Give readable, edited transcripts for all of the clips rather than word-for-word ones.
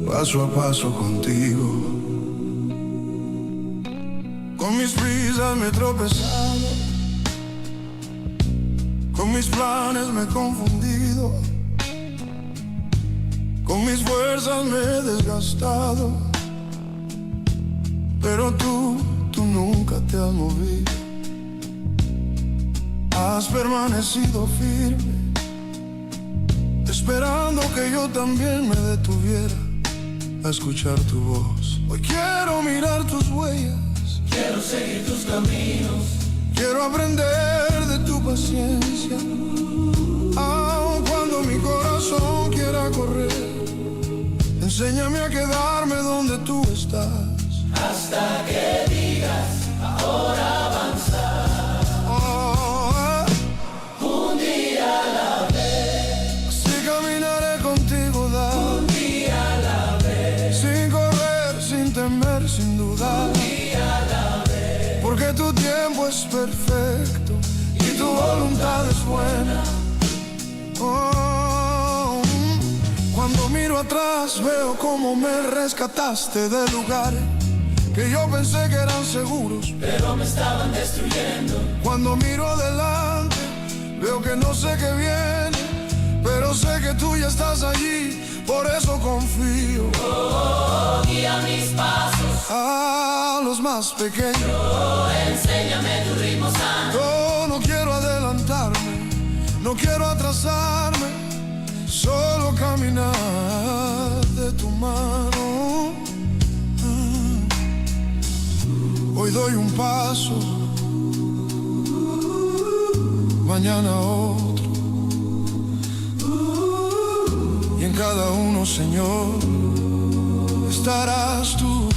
paso a paso contigo. Con mis prisas me he tropezado, con mis planes me he confundido, con mis fuerzas me he desgastado, pero tú nunca te has movido. Has permanecido firme, esperando que yo también me detuviera a escuchar tu voz. Hoy quiero mirar tus huellas, quiero seguir tus caminos, quiero aprender de tu paciencia. Aun cuando mi corazón quiera correr, enséñame a quedarme donde tú estás, hasta que digas ahora avanzar. Un día a la vez, así caminaré contigo, un día a la vez, sin correr, sin temer, sin dudar. un día a la vez, Porque tu tiempo es perfecto y tu voluntad es buena. Oh, cuando miro atrás veo cómo me rescataste de lugares que yo pensé que eran seguros, pero me estaban destruyendo. Cuando miro adelante veo que no sé qué viene, pero sé que tú ya estás allí, por eso confío. Oh, guía mis pasos, A los más pequeños, oh, enséñame tu ritmo sano. yo no quiero adelantarme, no quiero atrasarme, solo caminar de tu mano. Hoy doy un paso, mañana otro, y en cada uno, Señor, estarás tú.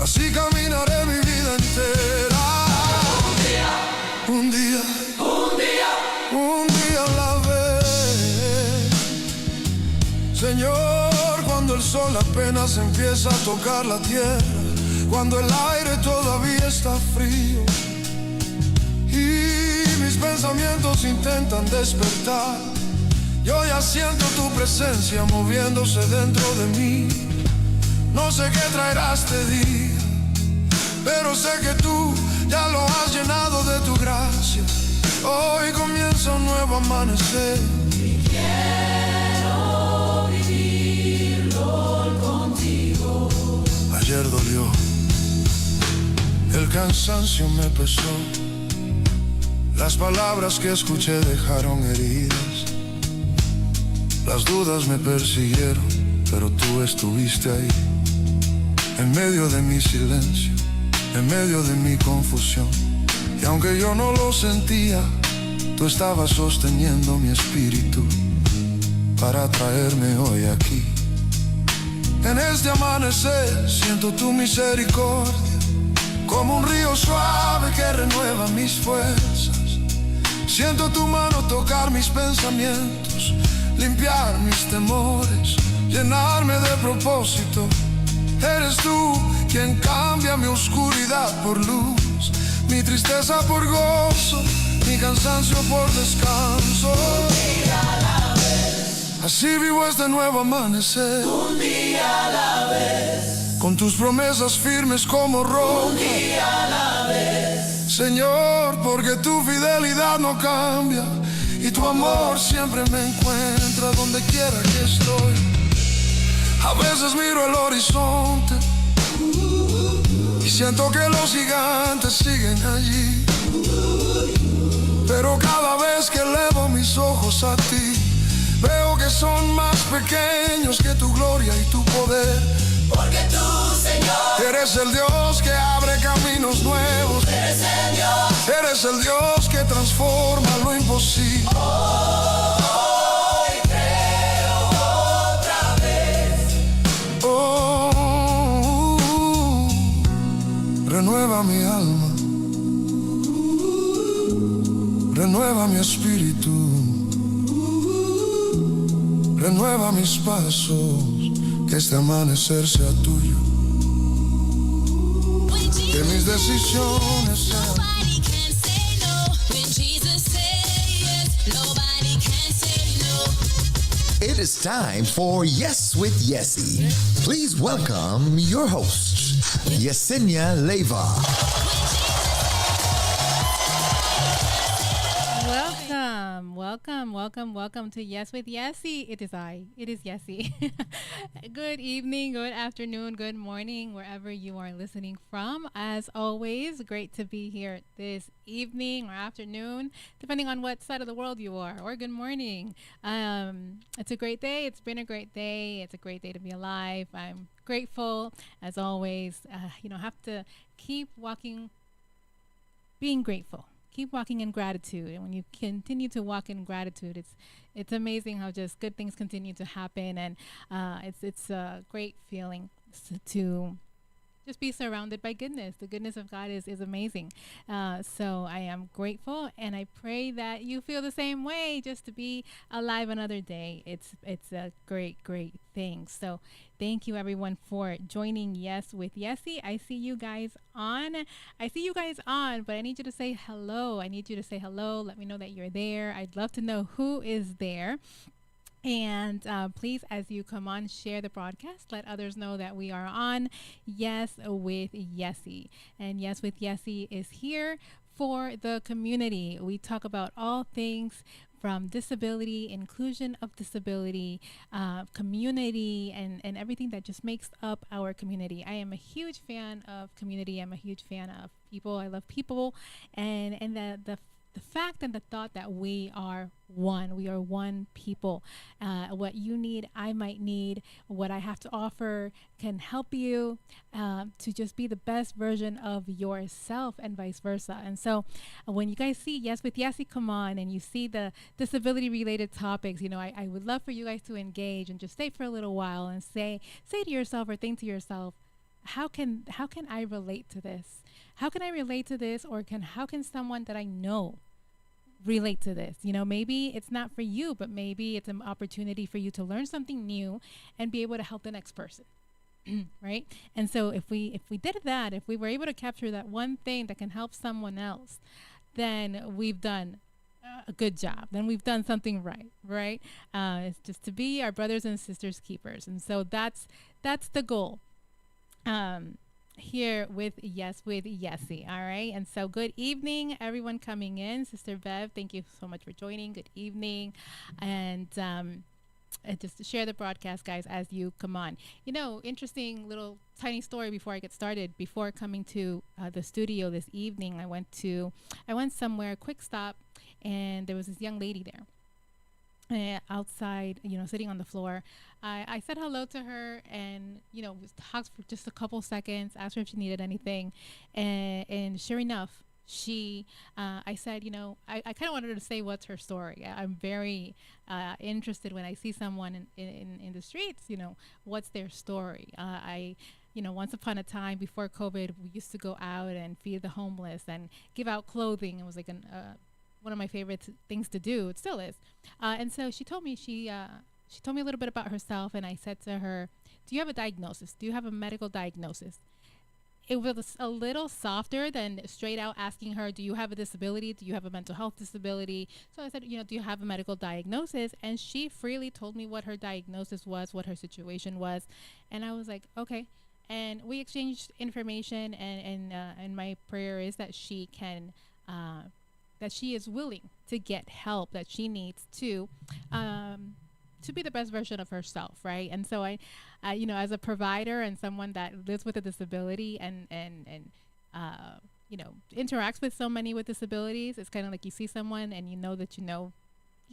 Así caminaré mi vida entera. Un día, Un día, un día a la vez. Señor, cuando el sol apenas empieza a tocar la tierra, cuando el aire todavía está frío y mis pensamientos intentan despertar, yo ya siento tu presencia moviéndose dentro de mí. No sé qué traerá este día, pero sé que tú ya lo has llenado de tu gracia. Hoy comienza un nuevo amanecer y quiero vivirlo contigo. Ayer dolió, el cansancio me pesó, las palabras que escuché dejaron heridas, las dudas me persiguieron, pero tú estuviste ahí, en medio de mi silencio, en medio de mi confusión. Y aunque yo no lo sentía, tú estabas sosteniendo mi espíritu para traerme hoy aquí. En este amanecer siento tu misericordia, como un río suave que renueva mis fuerzas. Siento tu mano tocar mis pensamientos, limpiar mis temores, llenarme de propósito. Eres tú quien cambia mi oscuridad por luz, mi tristeza por gozo, mi cansancio por descanso. Un día a la vez, así vivo este nuevo amanecer. un día a la vez, con tus promesas firmes como roca. un día a la vez, Señor, porque tu fidelidad no cambia y tu amor siempre me encuentra donde quiera que estoy. A veces miro el horizonte y siento que los gigantes siguen allí, pero cada vez que elevo mis ojos a ti, veo que son más pequeños que tu gloria y tu poder. porque tú, Señor, Eres el Dios que abre caminos nuevos, eres el Dios. eres el Dios que transforma lo imposible. Hoy creo otra vez. Oh, renueva mi alma, renueva mi espíritu, renueva mis pasos, que este amanecer sea tuyo, que mis decisiones sean. Nobody can say no when Jesus says yes. Nobody can say no. It is time for Yes with Yesse. Please welcome your host, Yesenia Leva. Welcome to Yes with Yesse. It is Yesse. Good evening, good afternoon, good morning, wherever you are listening from. As always, great to be here this evening or afternoon, depending on what side of the world you are, or good morning. It's a great day. It's been a great day. It's a great day to be alive. I'm grateful, as always. Have to keep walking, being grateful. Keep walking in gratitude, and when you continue to walk in gratitude, it's amazing how just good things continue to happen, and it's a great feeling to just be surrounded by goodness. The goodness of God is amazing. So I am grateful, and I pray that you feel the same way. Just to be alive another day, it's a great thing. So thank you everyone for joining Yes with Yesse. I see you guys on, but I need you to say hello. Let me know that you're there. I'd love to know who is there. And please, as you come on, share the broadcast. Let others know that we are on Yes with Yesse. And Yes with Yesse is here for the community. We talk about all things from disability, inclusion of disability, community, and everything that just makes up our community. I am a huge fan of community. I'm a huge fan of people. I love people, and the fact and the thought that we are one people. What you need, I might need. What I have to offer can help you to just be the best version of yourself, and vice versa. And so when you guys see Yes with Yesse come on, and you see the disability related topics, I would love for you guys to engage and just stay for a little while and say to yourself, or think to yourself, how can I relate to this? How can I relate to this? Or how can someone that I know relate to this? Maybe it's not for you, but maybe it's an opportunity for you to learn something new and be able to help the next person. Right? And so if we did that, if we were able to capture that one thing that can help someone else, then we've done a good job. Then we've done something right? It's just to be our brothers and sisters keepers. And so that's the goal. Here with Yes with Yesse. All right. And so good evening, everyone coming in. Sister Bev, thank you so much for joining. Good evening. And just to share the broadcast, guys, as you come on. Interesting little tiny story before I get started. Before coming to the studio this evening, I went somewhere, quick stop, and there was this young lady there. Outside, sitting on the floor. I said hello to her, and talked for just a couple seconds, asked her if she needed anything, and sure enough, I said, I kind of wanted her to say what's her story. I'm very interested when I see someone in the streets, what's their story. Once upon a time before COVID, we used to go out and feed the homeless and give out clothing. It was like one of my favorite things to do. It still is. And so she told me she told me a little bit about herself, and I said to her, do you have a diagnosis? Do you have a medical diagnosis? It was a little softer than straight out asking her, do you have a disability? Do you have a mental health disability? So I said, do you have a medical diagnosis? And she freely told me what her diagnosis was, what her situation was. And I was like, okay. And we exchanged information, and my prayer is that she can that she is willing to get help that she needs to be the best version of herself, right? And so I as a provider and someone that lives with a disability and interacts with so many with disabilities, it's kind of like you see someone and you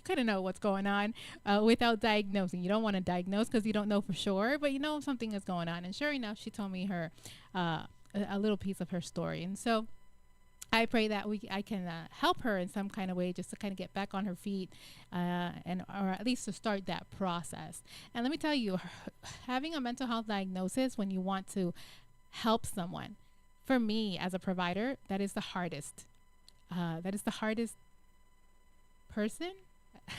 kind of know what's going on without diagnosing. You don't want to diagnose because you don't know for sure, but something is going on. And sure enough, she told me her a little piece of her story. And so I pray that I can help her in some kind of way, just to kind of get back on her feet, or at least to start that process. And let me tell you, having a mental health diagnosis when you want to help someone, for me as a provider, that is the hardest. That is the hardest person,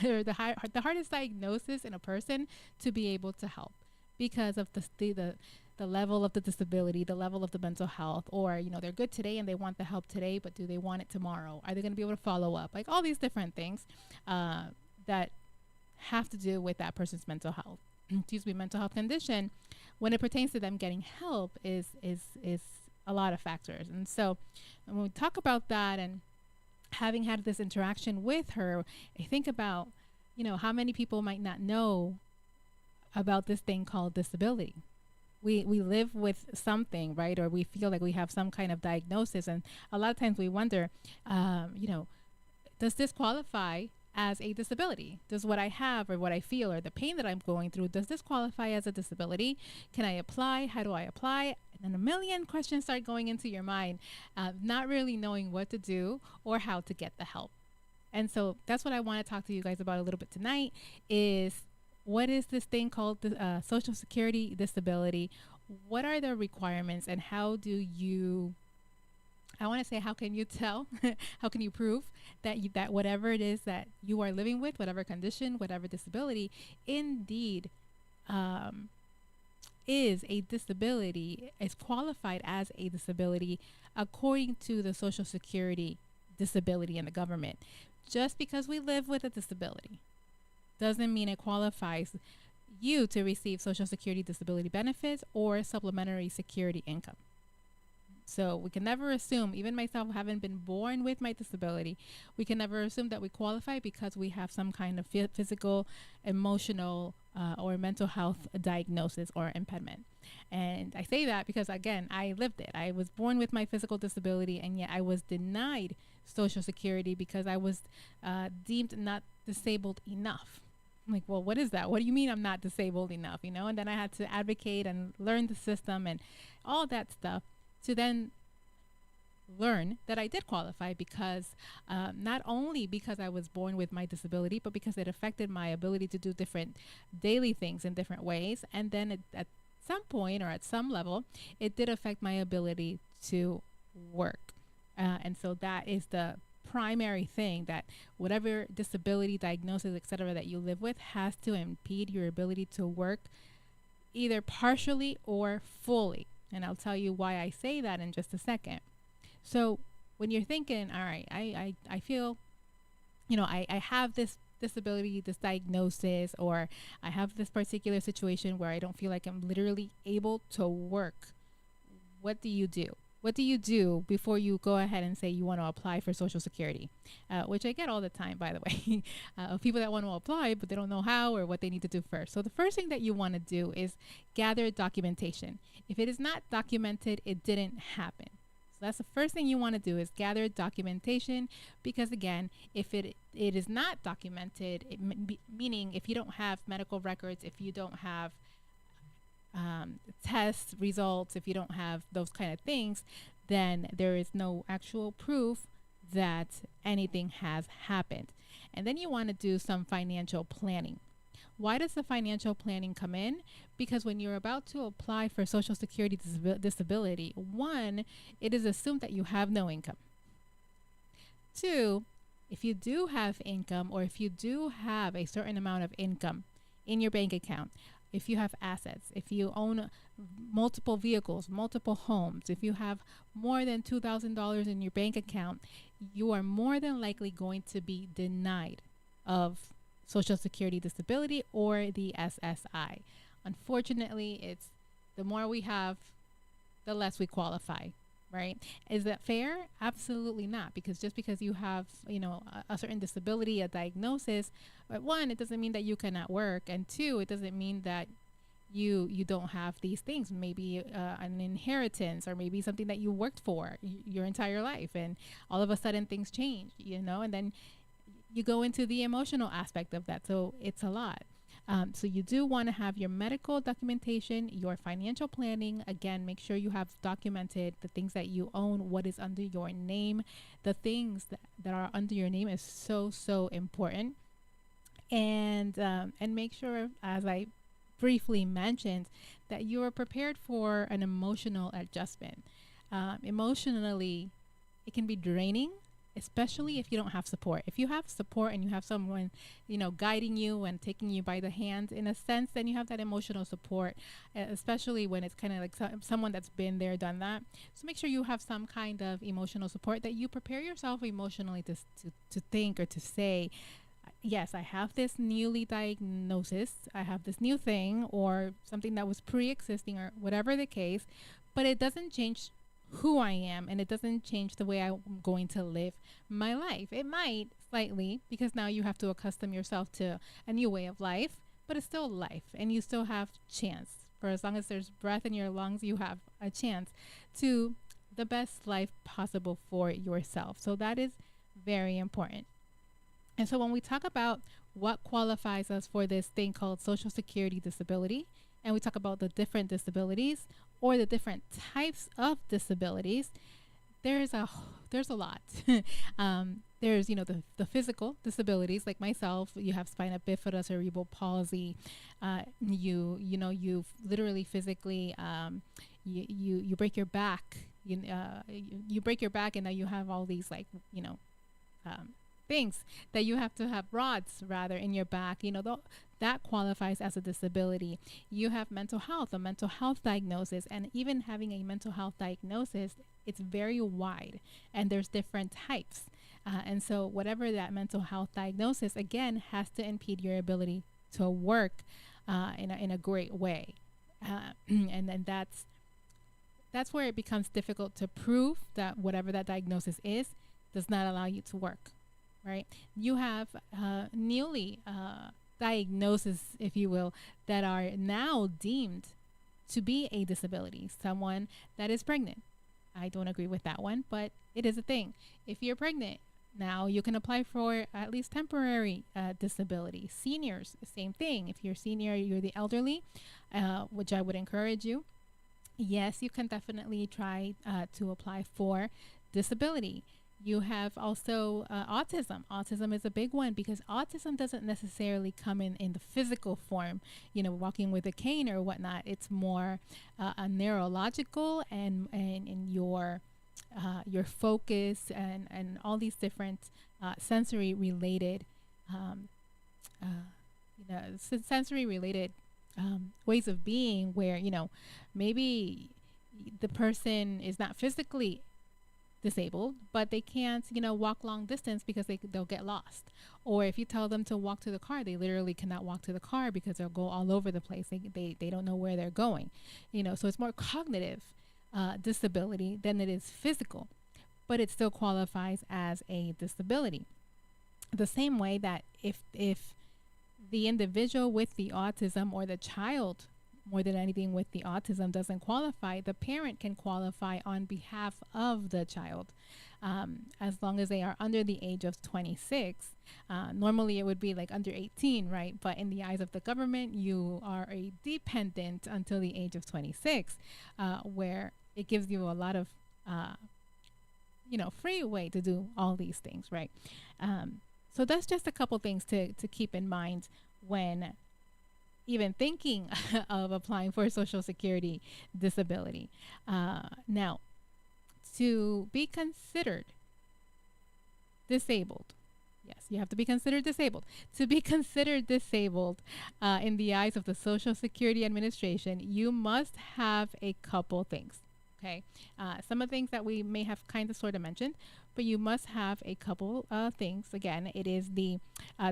or the hardest diagnosis in a person to be able to help, because of the level of the disability, the level of the mental health, or they're good today and they want the help today, but do they want it tomorrow? Are they going to be able to follow up? Like all these different things that have to do with that person's mental health, excuse me, mental health condition, when it pertains to them getting help is a lot of factors. And so when we talk about that and having had this interaction with her, I think about, how many people might not know about this thing called disability. We live with something, right? Or we feel like we have some kind of diagnosis. And a lot of times we wonder, does this qualify as a disability? Does what I have or what I feel or the pain that I'm going through, does this qualify as a disability? Can I apply? How do I apply? And then a million questions start going into your mind, not really knowing what to do or how to get the help. And so that's what I want to talk to you guys about a little bit tonight is, what is this thing called Social Security disability? What are the requirements, and how do you, I want to say, how can you tell, how can you prove that that whatever it is that you are living with, whatever condition, whatever disability, indeed is a disability, is qualified as a disability according to the Social Security disability in the government. Just because we live with a disability doesn't mean it qualifies you to receive Social Security disability benefits or supplementary security income. So we can never assume, even myself having been born with my disability, we can never assume that we qualify because we have some kind of physical, emotional, or mental health diagnosis or impediment. And I say that because, again, I lived it. I was born with my physical disability, and yet I was denied Social Security because I was deemed not disabled enough. I'm like, well, what is that? What do you mean I'm not disabled enough? And then I had to advocate and learn the system and all that stuff to then learn that I did qualify because not only because I was born with my disability, but because it affected my ability to do different daily things in different ways. And then at some point or at some level, it did affect my ability to work. And so that is the primary thing, that whatever disability, diagnosis, etc., that you live with has to impede your ability to work either partially or fully. And I'll tell you why I say that in just a second. So when you're thinking, all right, I feel, I have this disability, this diagnosis, or I have this particular situation where I don't feel like I'm literally able to work, what do you do? What do you do before you go ahead and say you want to apply for Social Security? Which I get all the time, by the way, of people that want to apply, but they don't know how or what they need to do first. So the first thing that you want to do is gather documentation. If it is not documented, it didn't happen. So that's the first thing you want to do, is gather documentation, because again, if it is not documented, meaning if you don't have medical records, if you don't have test results, if you don't have those kind of things, then there is no actual proof that anything has happened. And then you want to do some financial planning. Why does the financial planning come in? Because when you're about to apply for Social Security disability, one, it is assumed that you have no income. Two, if you do have income, or if you do have a certain amount of income in your bank account, if you have assets, if you own multiple vehicles, multiple homes, if you have more than $2,000 in your bank account, you are more than likely going to be denied of Social Security disability or the SSI. Unfortunately, it's the more we have, the less we qualify, right? Is that fair? Absolutely not. Because just because you have, a certain disability, a diagnosis, but one, it doesn't mean that you cannot work, and two, it doesn't mean that you don't have these things. Maybe an inheritance, or maybe something that you worked for your entire life, and all of a sudden things change, and then you go into the emotional aspect of that. So it's a lot. So you do want to have your medical documentation, your financial planning. Again, make sure you have documented the things that you own, what is under your name. The things that are under your name is so important. And make sure, as I briefly mentioned, that you are prepared for an emotional adjustment. Emotionally, it can be draining, especially if you don't have support. If you have support and you have someone, guiding you and taking you by the hand, in a sense, then you have that emotional support, especially when it's kind of like someone that's been there, done that. So make sure you have some kind of emotional support, that you prepare yourself emotionally to think or to say, yes, I have this newly diagnosis, I have this new thing or something that was pre-existing or whatever the case, but it doesn't change who I am and it doesn't change the way I'm going to live my life. It might slightly because now you have to accustom yourself to a new way of life, but it's still life and you still have chance. For as long as there's breath in your lungs, you have a chance to the best life possible for yourself. So that is very important. And so when we talk about what qualifies us for this thing called Social Security disability, and we talk about the different disabilities or the different types of disabilities, there's a lot. There's the physical disabilities like myself. You have spina bifida, cerebral palsy. You've literally physically you break your back. You break your back and now you have all these things that you have to have rods rather in your back, that qualifies as a disability. You have mental health, a mental health diagnosis, and even having a mental health diagnosis, it's very wide and there's different types. And so whatever that mental health diagnosis, again, has to impede your ability to work in a great way. And then that's where it becomes difficult to prove that whatever that diagnosis is does not allow you to work. Right? You have newly diagnoses, if you will, that are now deemed to be a disability. Someone that is pregnant. I don't agree with that one, but it is a thing. If you're pregnant, now you can apply for at least temporary disability. Seniors, same thing. If you're senior, you're the elderly, which I would encourage you. Yes, you can definitely try to apply for disability. You have also autism. Autism is a big one because autism doesn't necessarily come in the physical form, walking with a cane or whatnot. It's more a neurological and your focus and all these different sensory related sensory related ways of being where maybe the person is not physically disabled, but they can't, walk long distance because they'll get lost. Or if you tell them to walk to the car, they literally cannot walk to the car because they'll go all over the place. They don't know where they're going, so it's more cognitive disability than it is physical, but it still qualifies as a disability. The same way that if the individual with the autism or the child more than anything with the autism doesn't qualify, the parent can qualify on behalf of the child as long as they are under the age of 26. Normally it would be like under 18, right? But in the eyes of the government, you are a dependent until the age of 26, where it gives you a lot of free way to do all these things, right? So that's just a couple things to keep in mind when even thinking of applying for Social Security disability. Now, to be considered disabled, yes, you have to be considered disabled. To be considered disabled in the eyes of the Social Security Administration, you must have a couple things. Okay, some of the things that we may have kind of sort of mentioned, but you must have a couple things. Again, it is the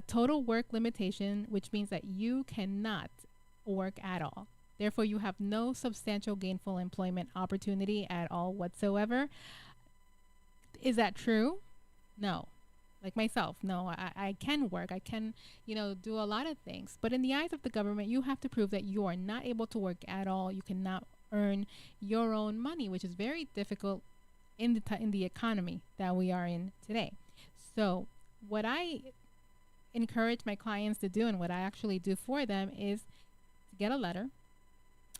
total work limitation, which means that you cannot work at all. Therefore, you have no substantial gainful employment opportunity at all whatsoever. Is that true? No. Like myself, no, I can work. I can, do a lot of things. But in the eyes of the government, you have to prove that you are not able to work at all. You cannot earn your own money, which is very difficult in the economy that we are in today. So what I encourage my clients to do and what I actually do for them is to get a letter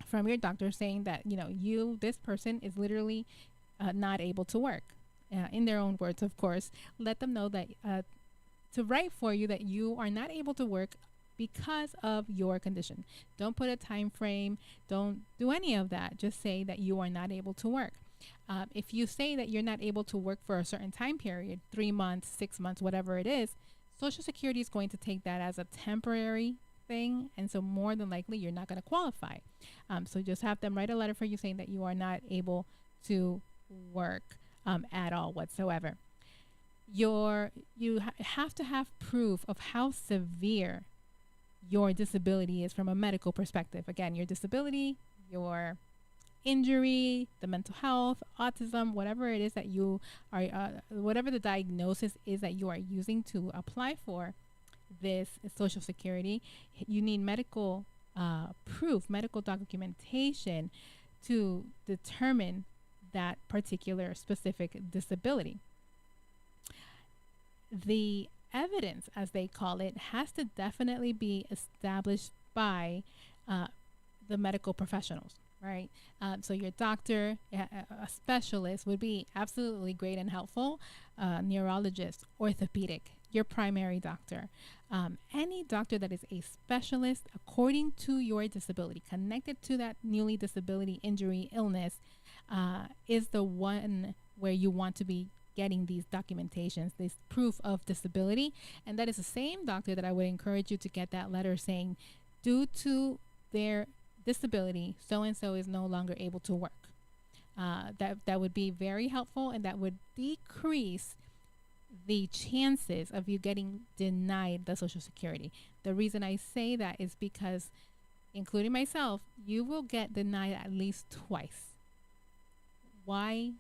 from your doctor saying that, this person is literally not able to work. In their own words, of course, let them know that to write for you that you are not able to work because of your condition. Don't put a time frame. Don't do any of that. Just say that you are not able to work. If you say that you're not able to work for a certain time period, 3 months, 6 months, whatever it is, Social Security is going to take that as a temporary thing. And so more than likely, you're not going to qualify. So just have them write a letter for you saying that you are not able to work at all whatsoever. have to have proof of how severe your disability is from a medical perspective. Again, your disability, your injury, the mental health, autism, whatever it is that you are, whatever the diagnosis is that you are using to apply for this Social Security, you need medical proof, medical documentation to determine that particular specific disability. The evidence, as they call it, has to definitely be established by the medical professionals, right? So your doctor, a specialist would be absolutely great and helpful. Neurologist, orthopedic, your primary doctor, any doctor that is a specialist according to your disability, connected to that newly disability, injury, illness, is the one where you want to be getting these documentations, this proof of disability. And that is the same doctor that I would encourage you to get that letter saying, due to their disability, so and so is no longer able to work. That would be very helpful, and that would decrease the chances of you getting denied the Social Security. The reason I say that is because, including myself, you will get denied at least twice. Why?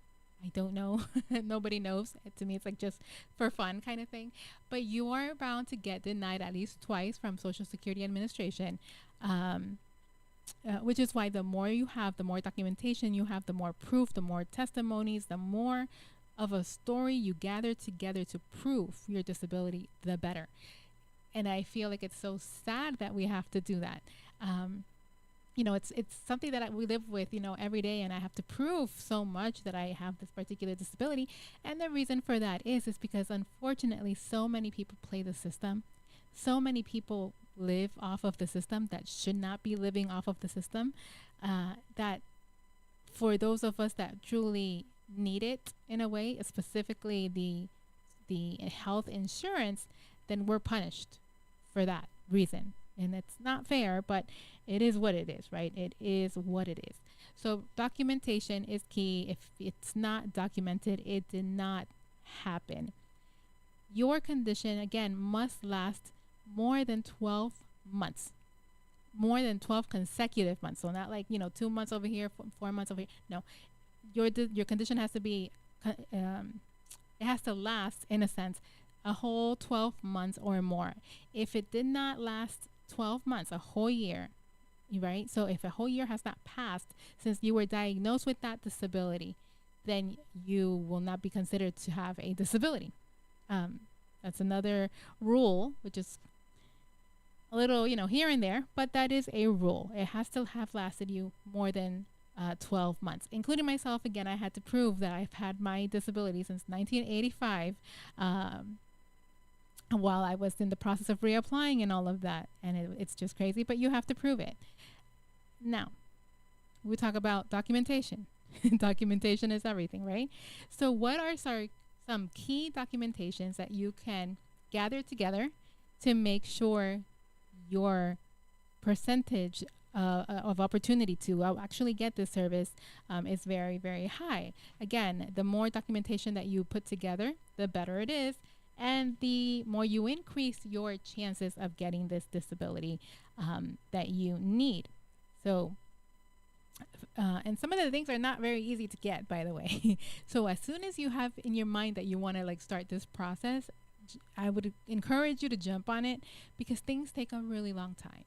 I don't know. Nobody knows. To me, it's like just for fun kind of thing. But you are bound to get denied at least twice from Social Security Administration, which is why the more you have, the more documentation you have, the more proof, the more testimonies, the more of a story you gather together to prove your disability, the better. And I feel like it's so sad that we have to do that. It's something that we live with, every day, and I have to prove so much that I have this particular disability. And the reason for that is because, unfortunately, so many people play the system. So many people live off of the system that should not be living off of the system. That for those of us that truly need it, in a way, specifically the health insurance, then we're punished for that reason. And it's not fair, but it is what it is, right? It is what it is. So documentation is key. If it's not documented, it did not happen. Your condition, again, must last more than 12 months. More than 12 consecutive months. So not like, 2 months over here, 4 months over here. No. Your condition has to be, it has to last, in a sense, a whole 12 months or more. If it did not last 12 months, a whole year, right? So if a whole year has not passed since you were diagnosed with that disability, then you will not be considered to have a disability. That's another rule, which is a little, here and there, but that is a rule. It has to have lasted you more than 12 months, including myself. Again, I had to prove that I've had my disability since 1985, while I was in the process of reapplying and all of that. And it's just crazy, but you have to prove it. Now, we talk about documentation. Documentation is everything, right? So what are some key documentations that you can gather together to make sure your percentage of opportunity to actually get this service is very, very high? Again, the more documentation that you put together, the better it is, and the more you increase your chances of getting this disability that you need. So, and some of the things are not very easy to get, by the way. So as soon as you have in your mind that you want to start this process, I would encourage you to jump on it, because things take a really long time.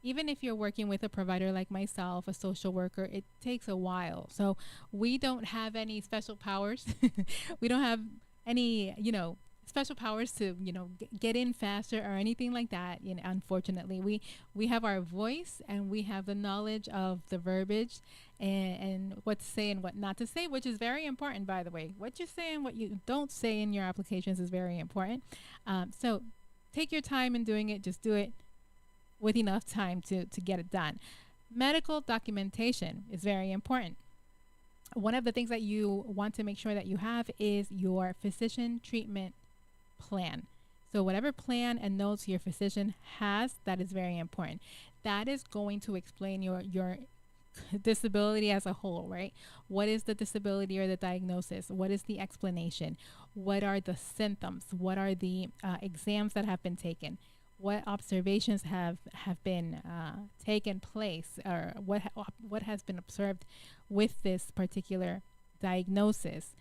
Even if you're working with a provider like myself, a social worker, it takes a while. So we don't have any special powers. We don't have any, special powers to, get in faster or anything like that. Unfortunately, we have our voice, and we have the knowledge of the verbiage and what to say and what not to say, which is very important, by the way. What you say and what you don't say in your applications is very important. So take your time in doing it. Just do it with enough time to get it done. Medical documentation is very important. One of the things that you want to make sure that you have is your physician treatment plan. So whatever plan and notes your physician has, that is very important. That is going to explain your disability as a whole, right? What is the disability or the diagnosis? What is the explanation? What are the symptoms? What are the exams that have been taken? What observations have been taken place, or what has been observed with this particular diagnosis?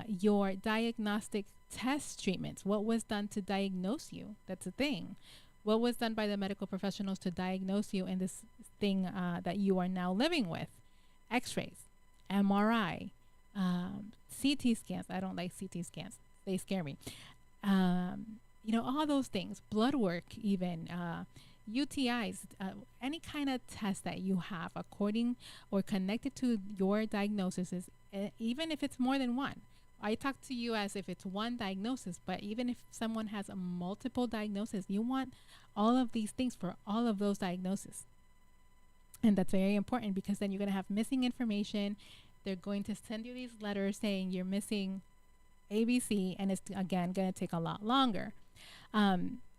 Your diagnostic test treatments. What was done to diagnose you? That's a thing. What was done by the medical professionals to diagnose you in this thing that you are now living with? X-rays, MRI, CT scans. I don't like CT scans. They scare me. All those things, blood work, even UTIs, any kind of test that you have according or connected to your diagnosis, is, even if it's more than one. I talk to you as if it's one diagnosis, but even if someone has a multiple diagnosis, you want all of these things for all of those diagnoses. And that's very important, because then you're going to have missing information. They're going to send you these letters saying you're missing ABC, and it's, again, going to take a lot longer.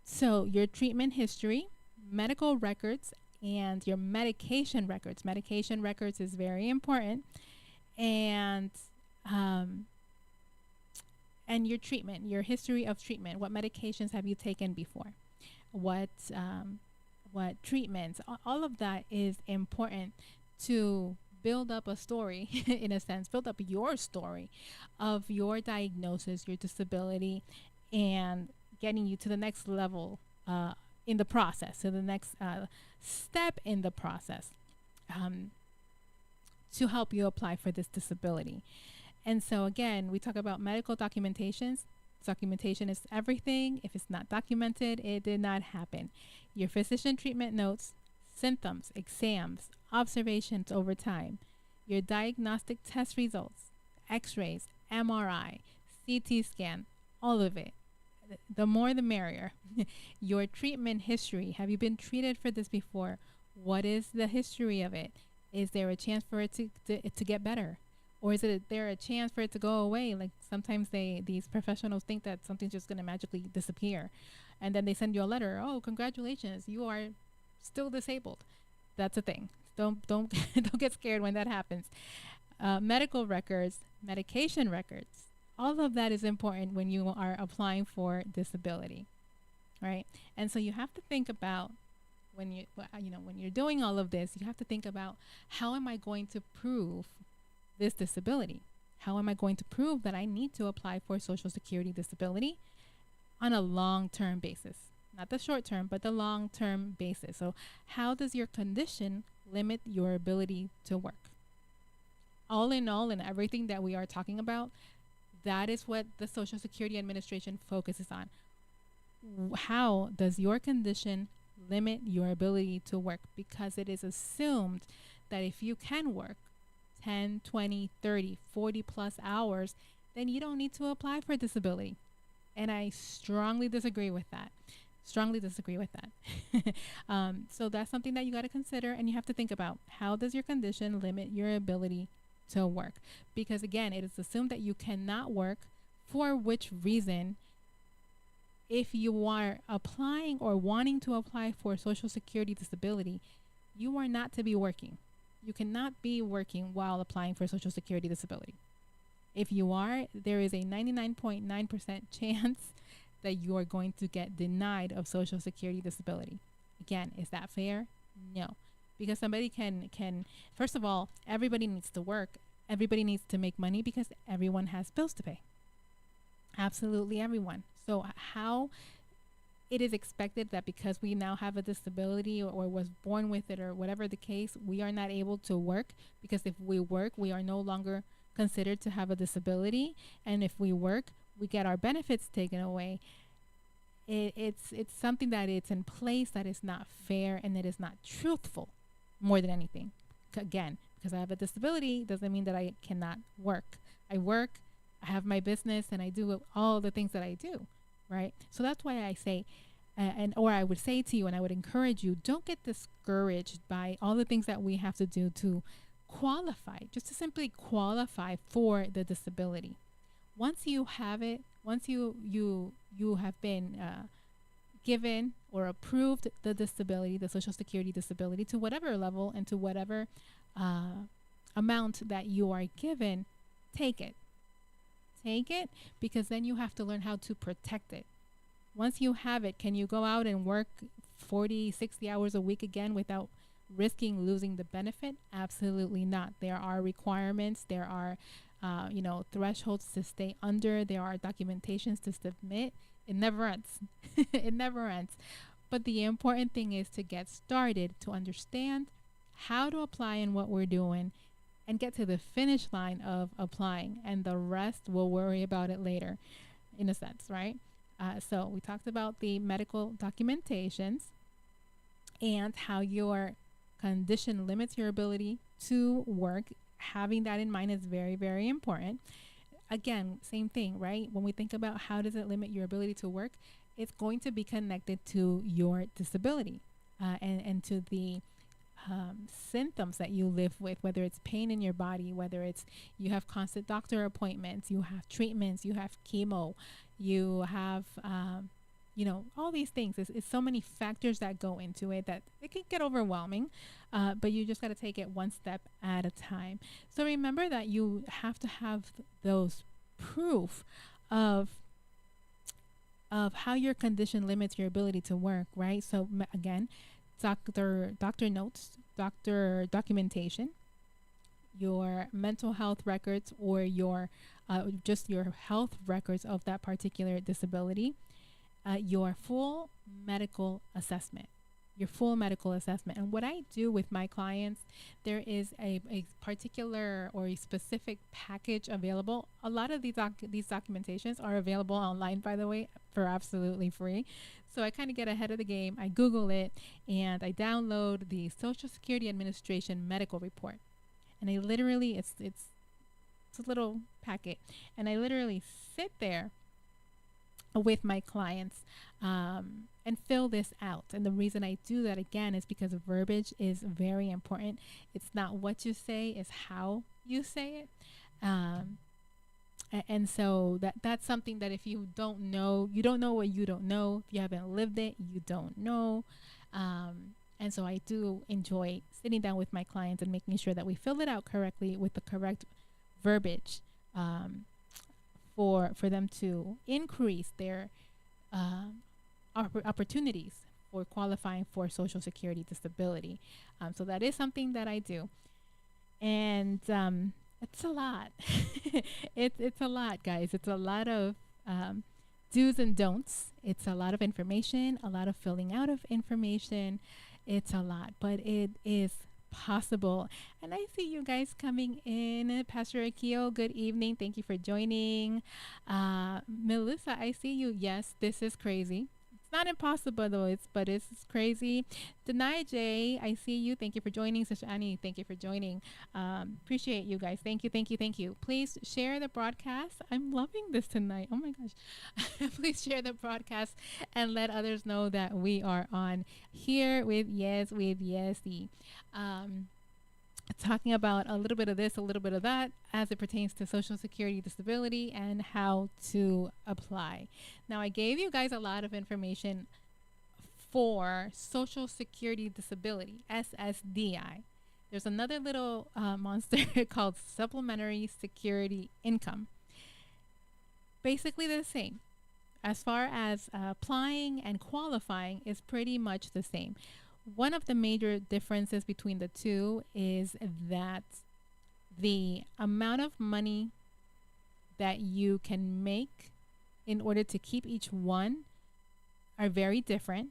So your treatment history, medical records, and your medication records. Medication records is very important. And your treatment, your history of treatment. What medications have you taken before? What treatments? All of that is important to build up a story, in a sense, build up your story of your diagnosis, your disability, and getting you to the next level in the process, to the next step in the process, to help you apply for this disability. And so again, we talk about medical documentations. Documentation is everything. If it's not documented, it did not happen. Your physician treatment notes, symptoms, exams, observations over time, your diagnostic test results, x-rays, MRI, CT scan, all of it. The more the merrier. Your treatment history. Have you been treated for this before? What is the history of it? Is there a chance for it to get better? Or is there a chance for it to go away? Like sometimes these professionals think that something's just going to magically disappear. And then they send you a letter. Oh, congratulations, you are still disabled. That's a thing. Don't don't get scared when that happens. Medical records, medication records. All of that is important when you are applying for disability, right? And so you have to think about when you're doing all of this, you have to think about, how am I going to prove this disability? How am I going to prove that I need to apply for Social Security disability on a long-term basis? Not the short term, but the long-term basis. So how does your condition limit your ability to work? All in all, and everything that we are talking about, that is what the Social Security Administration focuses on. How does your condition limit your ability to work? Because it is assumed that if you can work 10, 20, 30, 40 plus hours, then you don't need to apply for disability. And I strongly disagree with that. So that's something that you got to consider, and you have to think about, how does your condition limit your ability to work? Because again, it is assumed that you cannot work, for which reason, if you are applying or wanting to apply for Social Security disability, you are not to be working. You cannot be working while applying for Social Security disability. If you are, there is a 99.9% chance that you are going to get denied of Social Security disability. Again, is that fair? No. Because somebody can, first of all, everybody needs to work. Everybody needs to make money, because everyone has bills to pay. Absolutely everyone. So how it is expected that because we now have a disability, or was born with it, or whatever the case, we are not able to work, because if we work, we are no longer considered to have a disability. And if we work, we get our benefits taken away. It's something that it's in place that is not fair, and it is not truthful, more than anything. Again, because I have a disability doesn't mean that I cannot work. I work, I have my business, and I do all the things that I do, right? So that's why I say, or I would say to you, and I would encourage you, don't get discouraged by all the things that we have to do to qualify, just to simply qualify for the disability. Once you have it, once you have been given or approved the disability, the Social Security disability, to whatever level and to whatever uh, amount that you are given, take it. Take it, because then you have to learn how to protect it. Once you have it, can you go out and work 40, 60 hours a week again without risking losing the benefit? Absolutely not. There are requirements. There are, thresholds to stay under. There are documentations to submit. It never ends. It never ends. But the important thing is to get started, to understand how to apply and what we're doing, and get to the finish line of applying. And the rest, we'll worry about it later, in a sense, right? So we talked about the medical documentations and how your condition limits your ability to work. Having that in mind is very, very important. Again, same thing, right? When we think about how does it limit your ability to work, it's going to be connected to your disability and to the symptoms that you live with, whether it's pain in your body, whether it's you have constant doctor appointments, you have treatments, you have chemo, you have, all these things. It's so many factors that go into it that it can get overwhelming, but you just got to take it one step at a time. So remember that you have to have those proof of how your condition limits your ability to work, right? So again, doctor notes, doctor documentation, your mental health records, or your just your health records of that particular disability, your full medical assessment. And what I do with my clients, there is a particular or a specific package available. A lot of these documentations are available online, by the way, for absolutely free. So I kind of get ahead of the game. I Google it and I download the Social Security Administration medical report. And I literally, it's a little packet. And I literally sit there with my clients and fill this out. And the reason I do that, again, is because verbiage is very important. It's not what you say, it's how you say it. And so that's something that if you don't know, you don't know what you don't know. If you haven't lived it, you don't know. And so I do enjoy sitting down with my clients and making sure that we fill it out correctly with the correct verbiage for them to increase their opportunities for qualifying for Social Security disability. So that is something that I do. And it's a lot. It's a lot, guys. It's a lot of do's and don'ts. It's a lot of information, a lot of filling out of information. It's a lot, but it is possible. And I see you guys coming in. Pastor Akio, good evening. Thank you for joining. Melissa, I see you. Yes, this is crazy. It's not impossible though, but it's crazy. Denai J, I see you. Thank you for joining. Sister Annie, thank you for joining. Appreciate you guys. Thank you. Please share the broadcast. I'm loving this tonight. Oh my gosh. Please share the broadcast and let others know that we are on here with Yes with Yesse. Talking about a little bit of this, a little bit of that as it pertains to Social Security disability and how to apply. Now, I gave you guys a lot of information for Social Security disability, SSDI. There's another little monster called Supplementary Security Income. Basically the same. As far as applying and qualifying is pretty much the same. One of the major differences between the two is that the amount of money that you can make in order to keep each one are very different.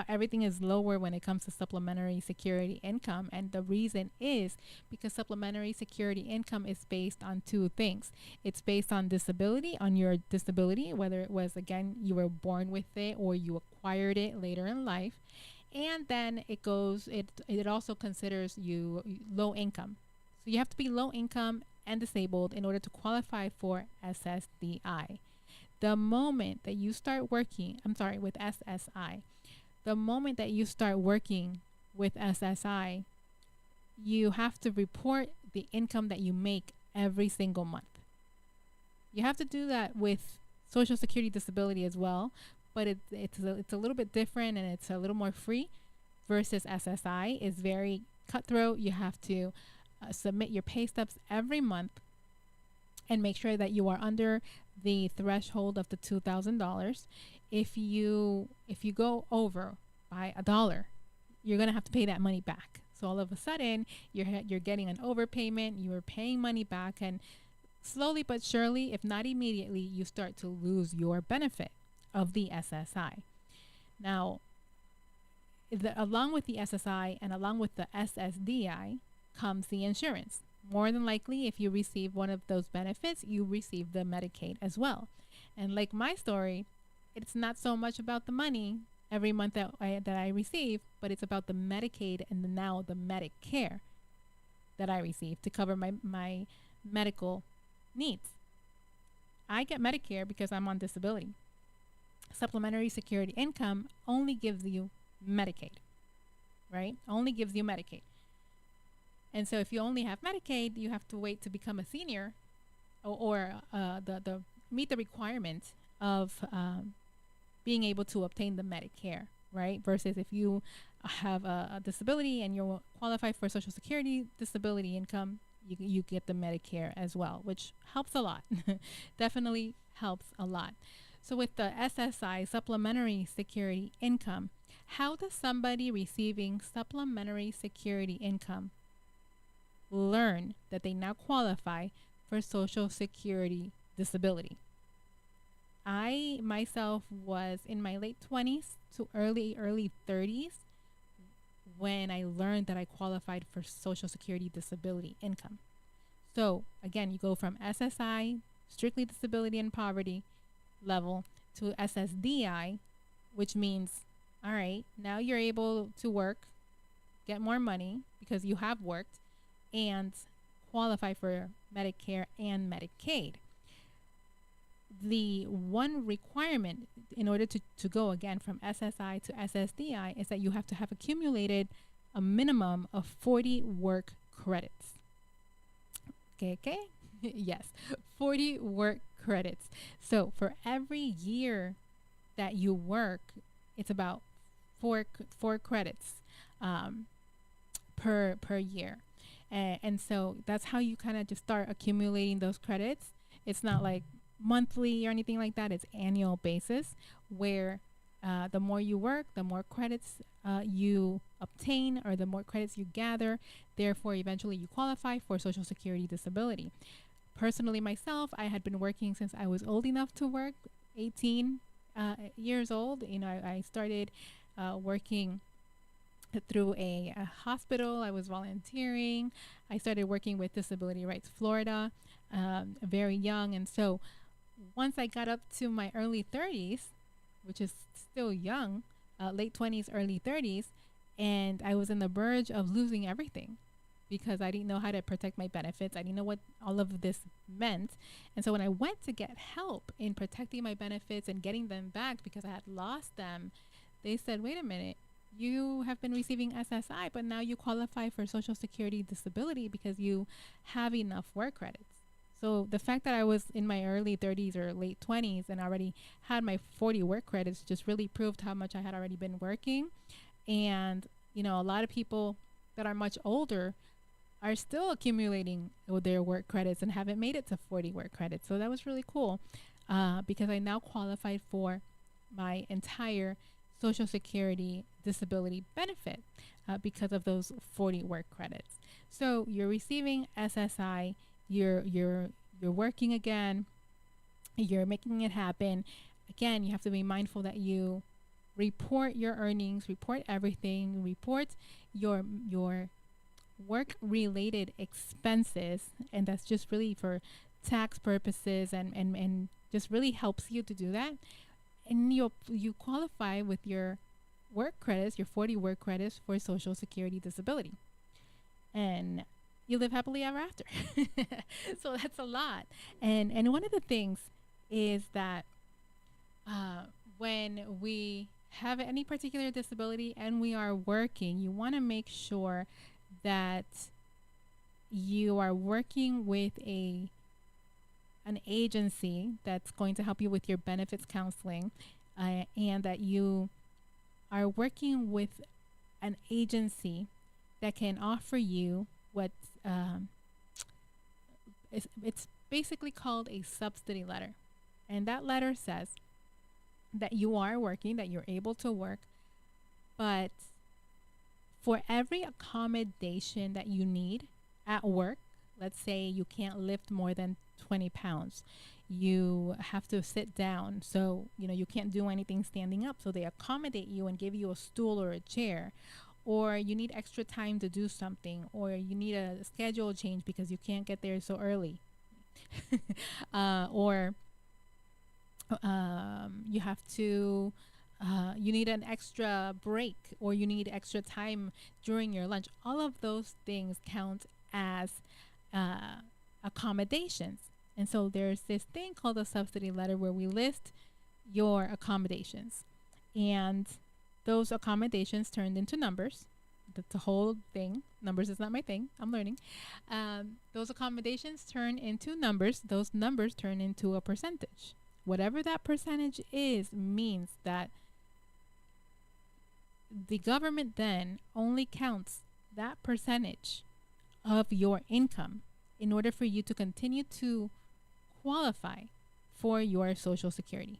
Everything is lower when it comes to supplementary security income. And the reason is because supplementary security income is based on two things. It's based on disability, on your disability, whether it was, again, you were born with it or you acquired it later in life. And then it also considers you low income. So you have to be low income and disabled in order to qualify for SSDI. The moment that you start working, with SSI, the moment that you start working with SSI, you have to report the income that you make every single month. You have to do that with Social Security disability as well, but it's a little bit different and it's a little more free versus SSI is very cutthroat. You have to submit your pay stubs every month and make sure that you are under the threshold of the $2,000. If you go over by $1, you're gonna have to pay that money back. So all of a sudden, you're getting an overpayment. You are paying money back, and slowly but surely, if not immediately, you start to lose your benefit of the SSI. Now, along with the SSI and along with the SSDI comes the insurance. More than likely, if you receive one of those benefits, you receive the Medicaid as well. And like my story, it's not so much about the money every month that I receive, but it's about the Medicaid and now the Medicare that I receive to cover my medical needs. I get Medicare because I'm on disability. Supplementary security income only gives you Medicaid, right? Only gives you Medicaid. And so if you only have Medicaid, you have to wait to become a senior or the meet the requirement of being able to obtain the Medicare, right? Versus if you have a disability and you qualify for Social Security disability income, you get the Medicare as well, which helps a lot. Definitely helps a lot. So with the SSI, Supplementary Security Income, how does somebody receiving Supplementary Security Income learn that they now qualify for Social Security disability? I myself was in my late 20s to early 30s when I learned that I qualified for Social Security disability income. So again, you go from SSI, strictly disability and poverty level, to SSDI, which means, all right, now you're able to work, get more money because you have worked, and qualify for Medicare and Medicaid. The one requirement in order to go again from SSI to SSDI is that you have to have accumulated a minimum of 40 work credits. Okay? Yes, 40 work credits. So for every year that you work, it's about four credits per year. And so that's how you kind of just start accumulating those credits. It's not like monthly or anything like that. It's annual basis where the more you work, the more credits you obtain, or the more credits you gather. Therefore, eventually you qualify for Social Security disability. Personally, myself, I had been working since I was old enough to work, 18 years old. You know, I started working through a hospital. I was volunteering. I started working with Disability Rights Florida very young. And so once I got up to my early 30s, which is still young, late 20s, early 30s, and I was in the verge of losing everything because I didn't know how to protect my benefits. I didn't know what all of this meant. And so when I went to get help in protecting my benefits and getting them back because I had lost them, they said, wait a minute, you have been receiving SSI, but now you qualify for Social Security disability because you have enough work credits. So the fact that I was in my early 30s or late 20s and already had my 40 work credits just really proved how much I had already been working. And, you know, a lot of people that are much older are still accumulating their work credits and haven't made it to 40 work credits. So that was really cool because I now qualified for my entire Social Security disability benefit because of those 40 work credits. So you're receiving SSI, you're working again, you're making it happen. Again, you have to be mindful that you report your earnings, report everything, report your work related expenses, and that's just really for tax purposes and just really helps you to do that. And you qualify with your work credits, your 40 work credits for Social Security disability. And you live happily ever after. So that's a lot. And one of the things is that when we have any particular disability and we are working, you want to make sure that you are working with an agency that's going to help you with your benefits counseling, and that you are working with an agency that can offer you what um, it's basically called a subsidy letter. And that letter says that you are working, that you're able to work, but for every accommodation that you need at work, let's say you can't lift more than 20 pounds, you have to sit down. So, you can't do anything standing up. So they accommodate you and give you a stool or a chair, or you need extra time to do something, or you need a schedule change because you can't get there so early. Or you have to you need an extra break, or you need extra time during your lunch. All of those things count as accommodations. And so there's this thing called a subsidy letter where we list your accommodations, and those accommodations turned into numbers. That's the whole thing. Numbers is not my thing. I'm learning. Those accommodations turn into numbers. Those numbers turn into a percentage. Whatever that percentage is means that the government then only counts that percentage of your income in order for you to continue to qualify for your Social Security.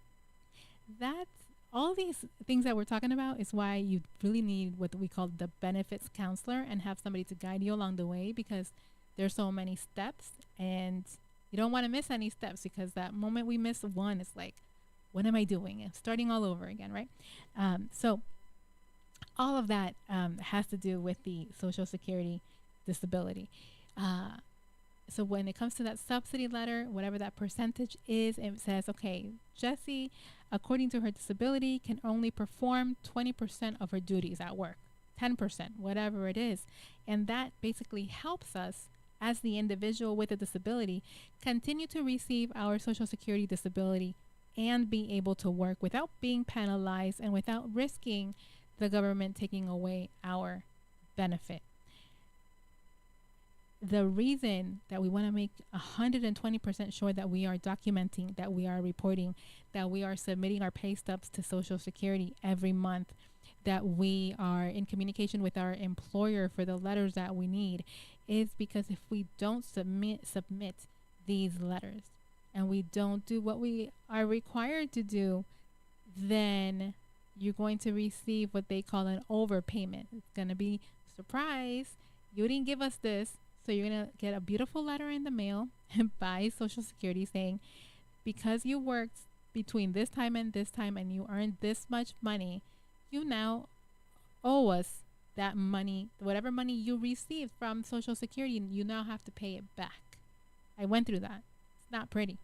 That's all these things that we're talking about is why you really need what we call the benefits counselor and have somebody to guide you along the way, because there's so many steps and you don't want to miss any steps, because that moment we miss one, it's like, what am I doing? And starting all over again, right? So all of that has to do with the Social Security disability. So when it comes to that subsidy letter, whatever that percentage is, it says, okay, Jessie, according to her disability, can only perform 20% of her duties at work, 10%, whatever it is. And that basically helps us as the individual with a disability continue to receive our Social Security disability and be able to work without being penalized and without risking the government taking away our benefit. The reason that we want to make 120% sure that we are documenting, that we are reporting, that we are submitting our pay stubs to Social Security every month, that we are in communication with our employer for the letters that we need, is because if we don't submit these letters and we don't do what we are required to do, then you're going to receive what they call an overpayment. It's going to be, surprise, you didn't give us this. So you're going to get a beautiful letter in the mail by Social Security saying, because you worked between this time and you earned this much money, you now owe us that money. Whatever money you received from Social Security, you now have to pay it back. I went through that. It's not pretty.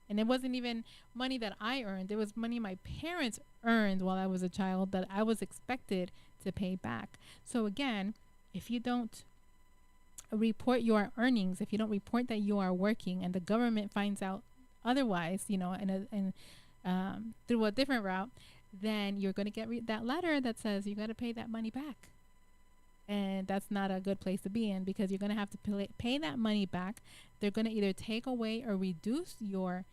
And it wasn't even money that I earned. It was money my parents earned while I was a child that I was expected to pay back. So again, if you don't report your earnings, if you don't report that you are working and the government finds out otherwise, through a different route, then you're going to get that letter that says you got to pay that money back. And that's not a good place to be in, because you're going to have to pay that money back. They're going to either take away or reduce your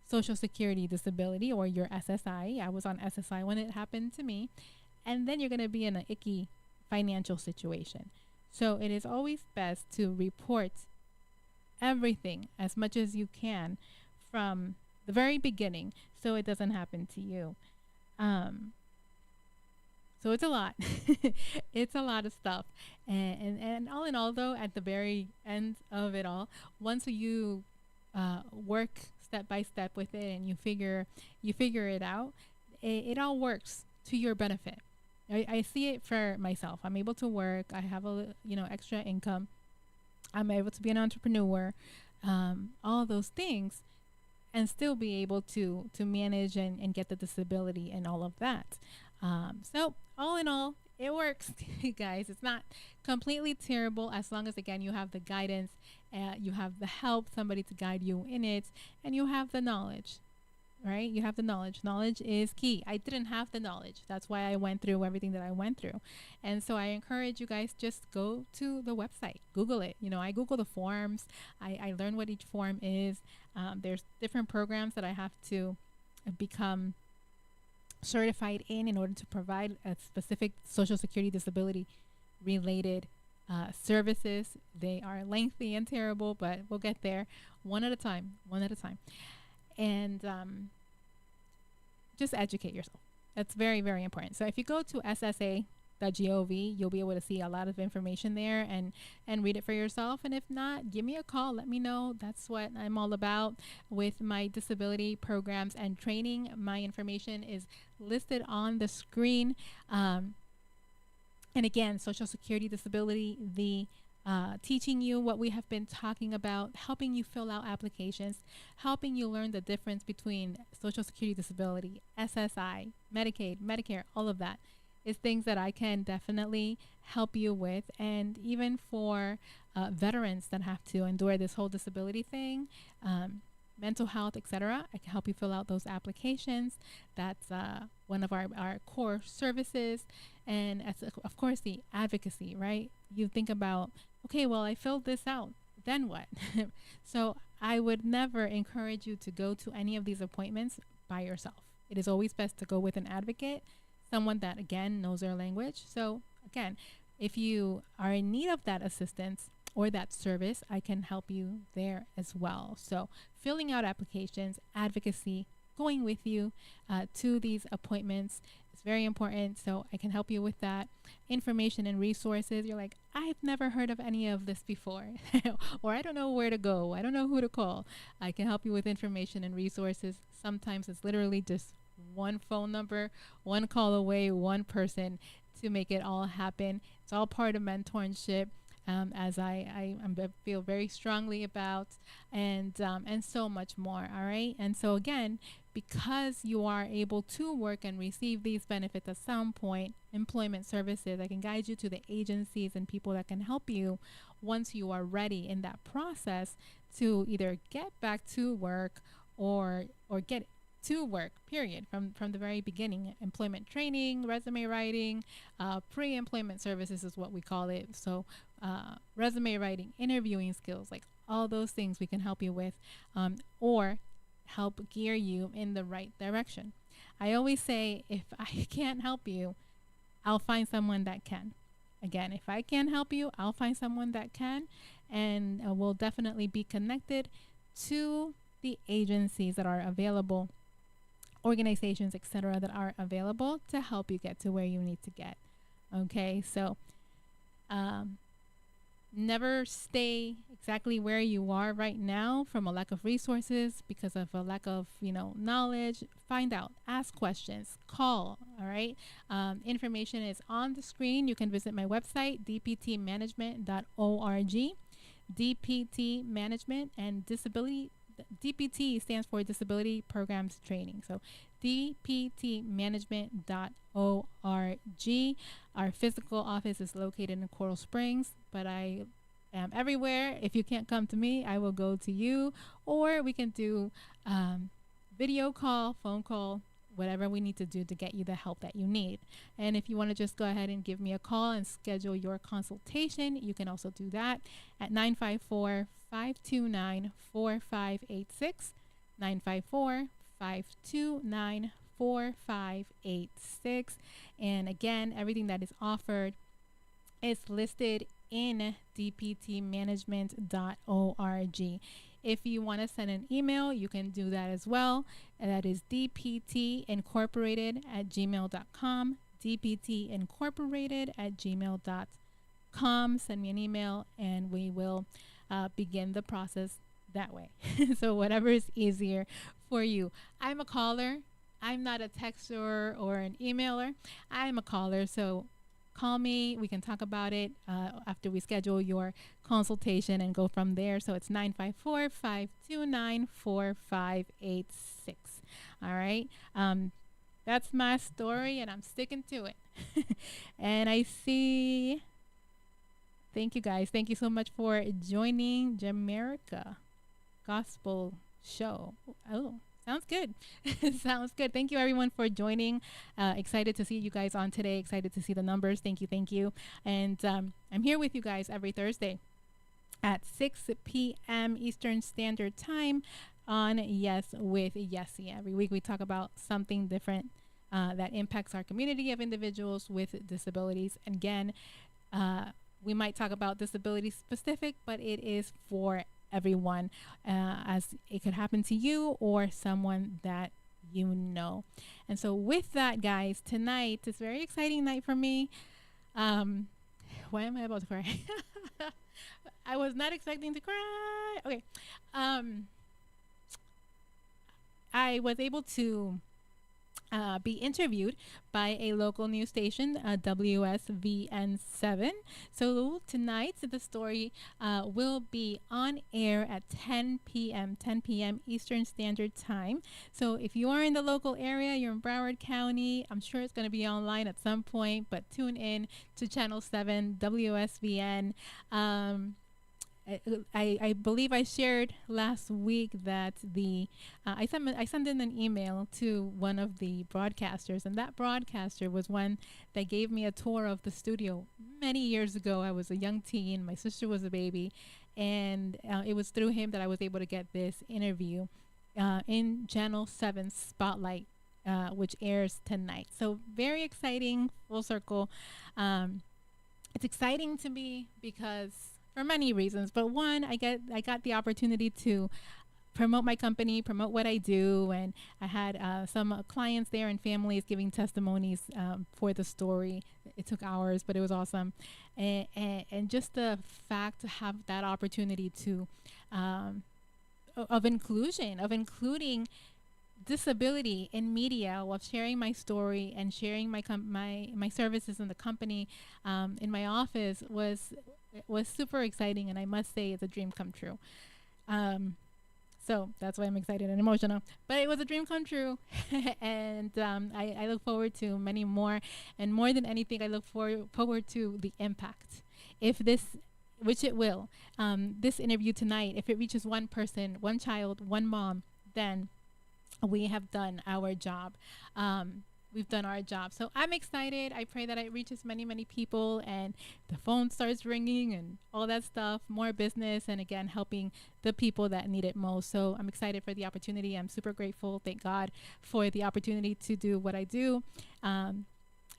Social Security disability or your SSI. I was on SSI when it happened to me. And then you're going to be in an icky financial situation. So it is always best to report everything as much as you can from the very beginning so it doesn't happen to you. So it's a lot. It's a lot of stuff. And all in all, though, at the very end of it all, once you work step by step with it and you figure it out, it all works to your benefit. I see it for myself. I'm able to work. I have extra income. I'm able to be an entrepreneur, all those things, and still be able to manage and get the disability and all of that. So all in all, it works, guys. It's not completely terrible as long as, again, you have the guidance, you have the help, somebody to guide you in it, and you have the knowledge. Right? You have the knowledge. Knowledge is key. I didn't have the knowledge. That's why I went through everything that I went through. And so I encourage you guys, just go to the website, Google it. I Google the forms. I learn what each form is. There's different programs that I have to become certified in order to provide a specific Social Security disability related services. They are lengthy and terrible, but we'll get there one at a time, one at a time. And just educate yourself. That's very, very important. So if you go to ssa.gov, you'll be able to see a lot of information there and read it for yourself. And if not, give me a call. Let me know. That's what I'm all about with my disability programs and training. My information is listed on the screen. And again, Social Security disability, the teaching you what we have been talking about, helping you fill out applications, helping you learn the difference between Social Security disability, SSI, Medicaid, Medicare, all of that is things that I can definitely help you with. And even for veterans that have to endure this whole disability thing, mental health, etc., I can help you fill out those applications. That's one of our core services. And as, of course, the advocacy, right? You think about, okay, well, I filled this out, then what? So I would never encourage you to go to any of these appointments by yourself. It is always best to go with an advocate, someone that, again, knows their language. So again, if you are in need of that assistance or that service, I can help you there as well. So filling out applications, advocacy, going with you to these appointments is very important. So I can help you with that. Information and resources. You're like, I've never heard of any of this before, or I don't know where to go. I don't know who to call. I can help you with information and resources. Sometimes it's literally just one phone number, one call away, one person to make it all happen. It's all part of mentorship. As I feel very strongly about, and so much more. All right. And so again, because you are able to work and receive these benefits at some point, employment services, I can guide you to the agencies and people that can help you once you are ready in that process to either get back to work or get to work, period, from the very beginning. Employment training, resume writing, pre-employment services is what we call it. So resume writing, interviewing skills, like all those things we can help you with, or help gear you in the right direction. I always say, if I can't help you, I'll find someone that can. Again, if I can't help you, I'll find someone that can, and we'll definitely be connected to the agencies that are available, organizations, etc., that are available to help you get to where you need to get. Okay, so never stay exactly where you are right now from a lack of resources, because of a lack of knowledge. Find out, ask questions, call. All right, information is on the screen. You can visit my website, dptmanagement.org. DPT management and disability. DPT stands for Disability Programs Training. So dptmanagement.org. Our physical office is located in Coral Springs, but I am everywhere. If you can't come to me, I will go to you, or we can do video call, phone call, whatever we need to do to get you the help that you need. And if you want to just go ahead and give me a call and schedule your consultation, you can also do that at 954-529-4586, 954-529-4586. And again, everything that is offered is listed in dptmanagement.org. If you want to send an email, you can do that as well. And that is dptincorporated@gmail.com. dptincorporated@gmail.com. Send me an email and we will begin the process that way. So whatever is easier for you. I'm a caller. I'm not a texter or an emailer. I'm a caller. So call me. We can talk about it after we schedule your consultation and go from there. So it's 954-529-4586. All right. That's my story, and I'm sticking to it. And I see. Thank you, guys. Thank you so much for joining Jamaica Gospel Show. Oh, sounds good. Sounds good. Thank you, everyone, for joining. Excited to see you guys on today. Excited to see the numbers. Thank you. Thank you. And I'm here with you guys every Thursday at 6 p.m. Eastern Standard Time on Yes with Yesse. Every week we talk about something different that impacts our community of individuals with disabilities. And again, We might talk about disability specific, but it is for everyone, as it could happen to you or someone that you know. And so, with that, guys, tonight is a very exciting night for me. Why am I about to cry? I was not expecting to cry. Okay. I was able to be interviewed by a local news station, WSVN7. So tonight, the story will be on air at 10 p.m., 10 p.m. Eastern Standard Time. So if you are in the local area, you're in Broward County, I'm sure it's going to be online at some point, but tune in to Channel 7, WSVN. I believe I shared last week that I sent in an email to one of the broadcasters, and that broadcaster was one that gave me a tour of the studio many years ago. I was a young teen, my sister was a baby, and it was through him that I was able to get this interview in Channel 7 Spotlight, which airs tonight. So very exciting, full circle. It's exciting to me because for many reasons, but one, I got the opportunity to promote my company, promote what I do, and I had some clients there and families giving testimonies for the story. It took hours, but it was awesome, and just the fact to have that opportunity to of including disability in media while sharing my story and sharing my services in the company, in my office was super exciting, and I must say it's a dream come true. So that's why I'm excited and emotional, but it was a dream come true. And I look forward to many more, and more than anything I look forward to the impact, if this, which it will, this interview tonight, if it reaches one person, one child, one mom, then we have done our job. We've done our job. So I'm excited. I pray that it reaches many, many people and the phone starts ringing and all that stuff, more business, and again, helping the people that need it most. So I'm excited for the opportunity. I'm super grateful. Thank God for the opportunity to do what I do. And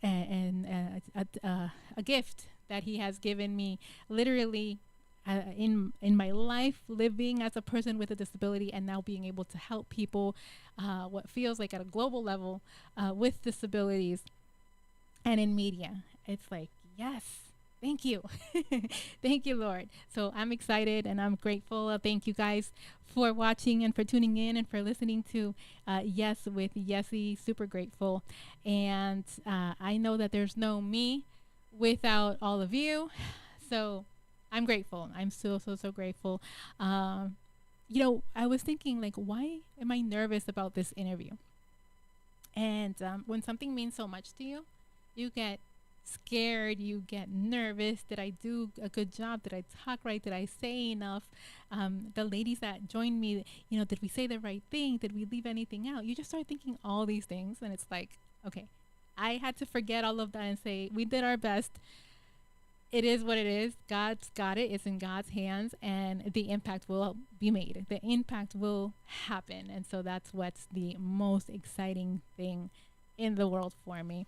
a gift that he has given me, literally in my life, living as a person with a disability, and now being able to help people what feels like at a global level with disabilities and in media. It's like, yes, thank you. Thank you, Lord. So I'm excited and I'm grateful. Thank you guys for watching and for tuning in and for listening to Yes with Yesse. Super grateful. And I know that there's no me without all of you. So I'm grateful. I'm so grateful. I was thinking, like, why am I nervous about this interview? And when something means so much to you, you get scared, you get nervous. Did I do a good job? Did I talk right? Did I say enough? The ladies that joined me, did we say the right thing? Did we leave anything out? You just start thinking all these things, and it's like, okay, I had to forget all of that and say, we did our best. It is what it is. God's got it. It's in God's hands, and the impact will be made. The impact will happen. And so that's what's the most exciting thing in the world for me.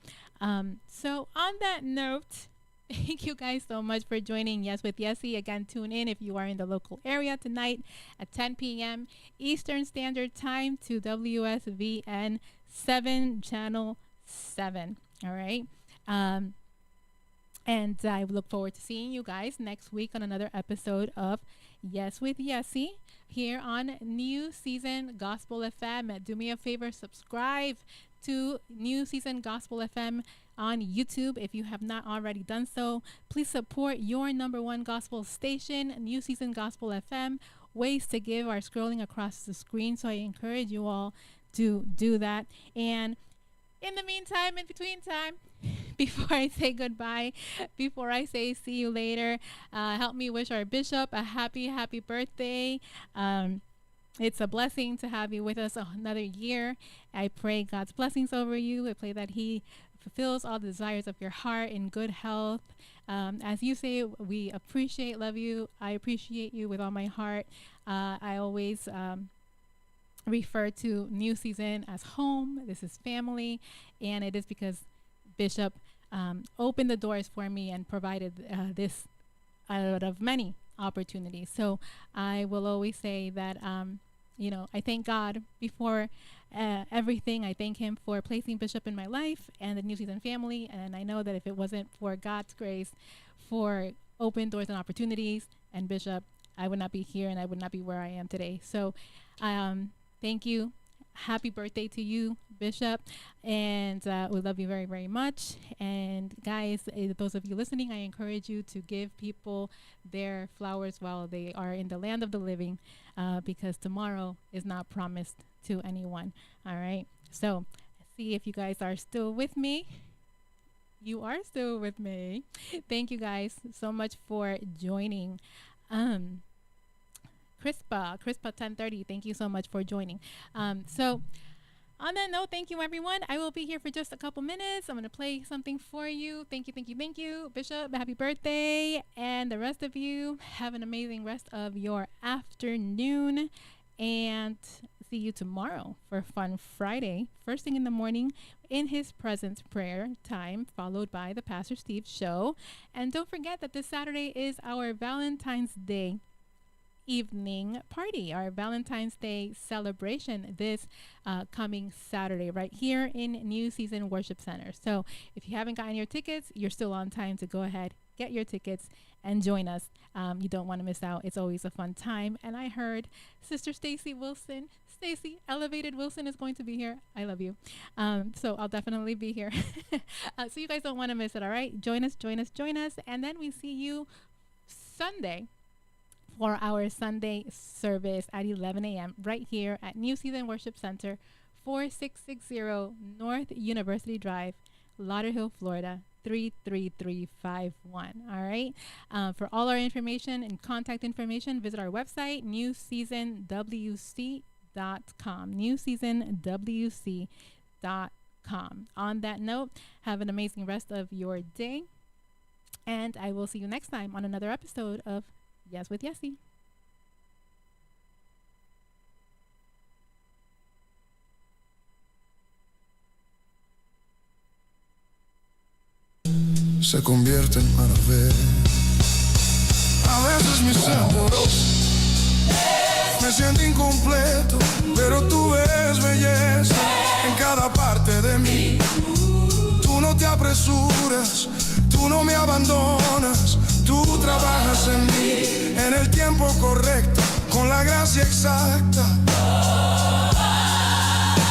So on that note, thank you guys so much for joining Yes with Yesse. Again, tune in if you are in the local area tonight at 10 p.m. Eastern Standard Time to WSVN 7, Channel 7. All right. And I look forward to seeing you guys next week on another episode of Yes with Yesse here on New Season Gospel FM. Do me a favor, subscribe to New Season Gospel FM on YouTube if you have not already done so. Please support your number one gospel station, New Season Gospel FM. Ways to give are scrolling across the screen, so I encourage you all to do that. And in the meantime, in between time, before I say goodbye, before I say see you later, help me wish our bishop a happy birthday. It's a blessing to have you with us another year. I pray God's blessings over you. I pray that he fulfills all the desires of your heart in good health. As you say, we appreciate, love you. I appreciate you with all my heart. I always refer to New Season as home. This is family, and it is because Bishop opened the doors for me and provided this out of many opportunities. So I will always say that, I thank God before everything. I thank Him for placing Bishop in my life and the New Season family. And I know that if it wasn't for God's grace, for open doors and opportunities and Bishop, I would not be here and I would not be where I am today. So thank you. Happy birthday to you, Bishop. And we love you very, very much. And guys, those of you listening, I encourage you to give people their flowers while they are in the land of the living, because tomorrow is not promised to anyone. All right. So see if you guys are still with me. You are still with me. Thank you guys so much for joining. Crispa 1030, thank you so much for joining. So on that note, thank you everyone. I will be here for just a couple minutes. I'm going to play something for you. Thank you. Bishop, happy birthday. And the rest of you, have an amazing rest of your afternoon. And see you tomorrow for Fun Friday, first thing in the morning in His presence prayer time, followed by the Pastor Steve show. And don't forget that this Saturday is our Valentine's Day evening party, our Valentine's Day celebration this coming Saturday right here in New Season Worship Center. So if you haven't gotten your tickets, you're still on time to go ahead, get your tickets and join us. You don't want to miss out. It's always a fun time. And I heard Sister Stacy Elevated Wilson is going to be here. I love you. So I'll definitely be here. So you guys don't want to miss it. All right. Join us. And then we see you Sunday for our Sunday service at 11 a.m. right here at New Season Worship Center, 4660 North University Drive, Lauderhill, Florida, 33351. All right. For all our information and contact information, visit our website, newseasonwc.com. newseasonwc.com. On that note, have an amazing rest of your day. And I will see you next time on another episode of Yes with Yesse. Se convierte en maravilloso. A veces me siento me siento incompleto, pero tú ves belleza en cada parte de mí. Tú no te apresuras, tú no me abandonas. Tú trabajas en mí, en el tiempo correcto, con la gracia exacta,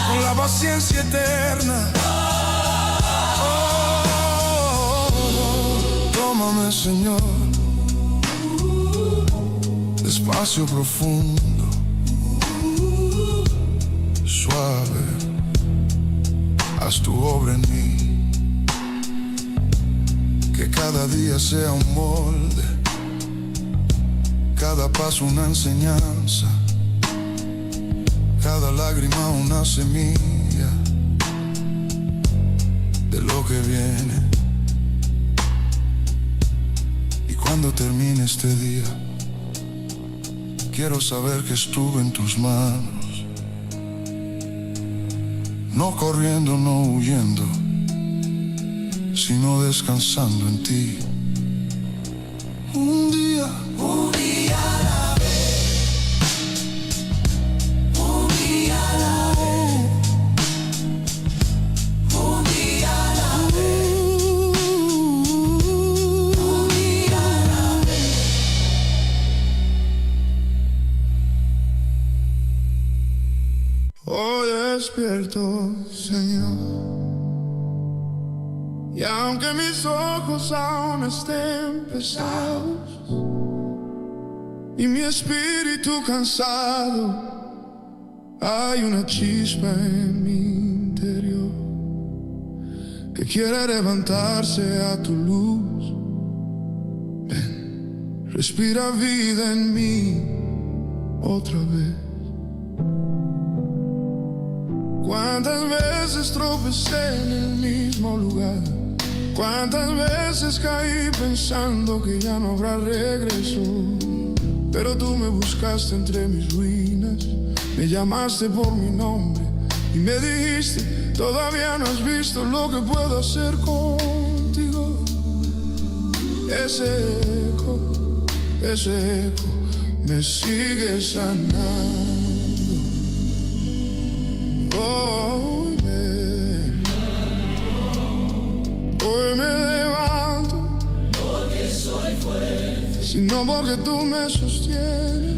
con la paciencia eterna. Tómame, Señor, despacio profundo, suave, haz tu obra en mí. Que cada día sea un molde, cada paso una enseñanza, cada lágrima una semilla de lo que viene. Y cuando termine este día, quiero saber que estuve en tus manos, no corriendo, no huyendo, sino descansando en ti. Un día a la vez, un día a la vez, un día a la vez, un día a la vez. Hoy despierto, Señor, y aunque mis ojos aún estén pesados y mi espíritu cansado, hay una chispa en mi interior que quiere levantarse a tu luz. Ven, respira vida en mí otra vez. Cuántas veces tropecé en el mismo lugar, cuántas veces caí pensando que ya no habrá regreso, pero tú me buscaste entre mis ruinas, me llamaste por mi nombre y me dijiste, todavía no has visto lo que puedo hacer contigo. Ese eco ese eco me sigue sanando. Hoy me levanto, porque soy fuerte, sino porque tú me sostienes.